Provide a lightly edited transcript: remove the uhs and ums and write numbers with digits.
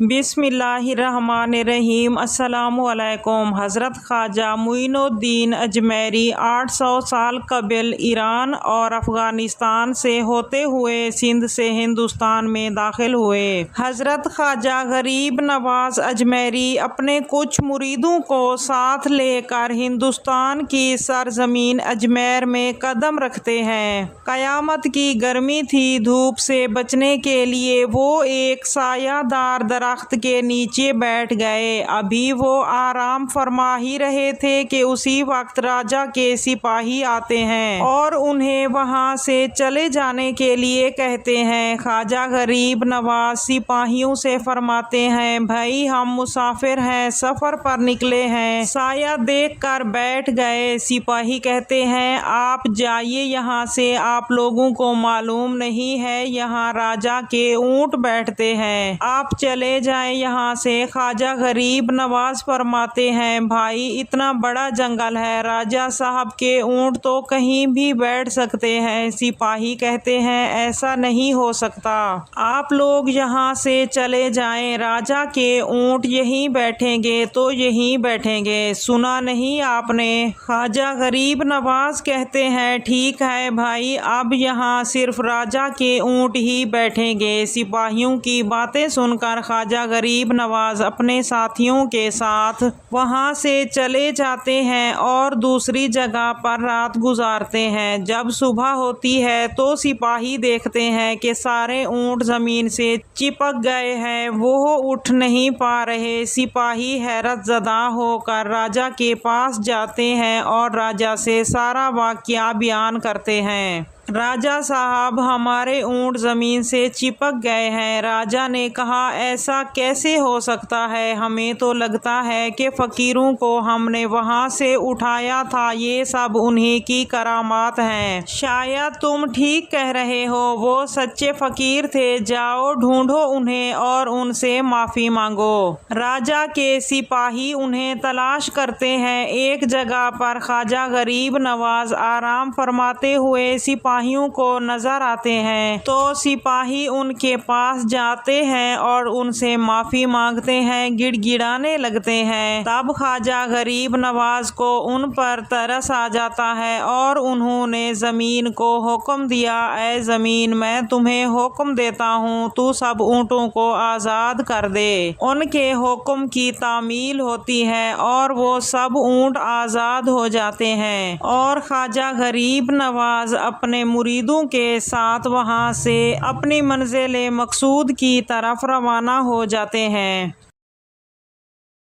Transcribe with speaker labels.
Speaker 1: بسم اللہ الرحمن الرحیم۔ السلام علیکم۔ حضرت خواجہ معین الدین اجمیری 800 سال قبل ایران اور افغانستان سے ہوتے ہوئے سندھ سے ہندوستان میں داخل ہوئے۔ حضرت خواجہ غریب نواز اجمیری اپنے کچھ مریدوں کو ساتھ لے کر ہندوستان کی سرزمین اجمیر میں قدم رکھتے ہیں۔ قیامت کی گرمی تھی، دھوپ سے بچنے کے لیے وہ ایک سایہ دار درخت کے نیچے بیٹھ گئے۔ ابھی وہ آرام فرما ہی رہے تھے کہ اسی وقت راجا کے سپاہی آتے ہیں اور انہیں وہاں سے چلے جانے کے لیے کہتے ہیں۔ خواجہ غریب نواز سپاہیوں سے فرماتے ہیں، بھائی ہم مسافر ہیں، سفر پر نکلے ہیں، سایہ دیکھ کر بیٹھ گئے۔ سپاہی کہتے ہیں، آپ جائیے یہاں سے، آپ لوگوں کو معلوم نہیں ہے یہاں راجا کے اونٹ بیٹھتے ہیں، آپ چلے جائیں یہاں سے۔ خواجہ غریب نواز فرماتے ہیں، بھائی اتنا بڑا جنگل ہے، راجا صاحب کے اونٹ تو کہیں بھی بیٹھ سکتے ہیں۔ سپاہی کہتے ہیں، ایسا نہیں ہو سکتا، آپ لوگ یہاں سے چلے جائیں، راجا کے اونٹ یہیں بیٹھیں گے تو یہیں بیٹھیں گے، سنا نہیں آپ نے؟ خواجہ غریب نواز کہتے ہیں، ٹھیک ہے بھائی، اب یہاں صرف راجا کے اونٹ ہی بیٹھیں گے۔ سپاہیوں کی باتیں سن کر خواجہ غریب نواز اپنے ساتھیوں کے ساتھ وہاں سے چلے جاتے ہیں اور دوسری جگہ پر رات گزارتے ہیں۔ جب صبح ہوتی ہے تو سپاہی دیکھتے ہیں کہ سارے اونٹ زمین سے چپک گئے ہیں، وہ اٹھ نہیں پا رہے۔ سپاہی حیرت زدہ ہو کر راجا کے پاس جاتے ہیں اور راجا سے سارا واقعہ بیان کرتے ہیں۔ راجا صاحب، ہمارے اونٹ زمین سے چپک گئے ہیں۔ راجا نے کہا، ایسا کیسے ہو سکتا ہے؟ ہمیں تو لگتا ہے کہ فقیروں کو ہم نے وہاں سے اٹھایا تھا، یہ سب انہیں کی کرامات ہیں۔ شاید تم ٹھیک کہہ رہے ہو، وہ سچے فقیر تھے، جاؤ ڈھونڈو انہیں اور ان سے معافی مانگو۔ راجا کے سپاہی انہیں تلاش کرتے ہیں۔ ایک جگہ پر خواجہ غریب نواز آرام فرماتے ہوئے سپاہیوں کو نظر آتے ہیں تو سپاہی ان کے پاس جاتے ہیں اور ان سے معافی مانگتے ہیں، گڑ گڑانے لگتے ہیں۔ تب خواجہ غریب نواز کو ان پر ترس آ جاتا ہے اور انہوں نے زمین کو حکم دیا، اے زمین، میں تمہیں حکم دیتا ہوں، تو سب اونٹوں کو آزاد کر دے۔ ان کے حکم کی تعمیل ہوتی ہے اور وہ سب اونٹ آزاد ہو جاتے ہیں اور خواجہ غریب نواز اپنے مریدوں کے ساتھ وہاں سے اپنی منزل مقصود کی طرف روانہ ہو جاتے ہیں۔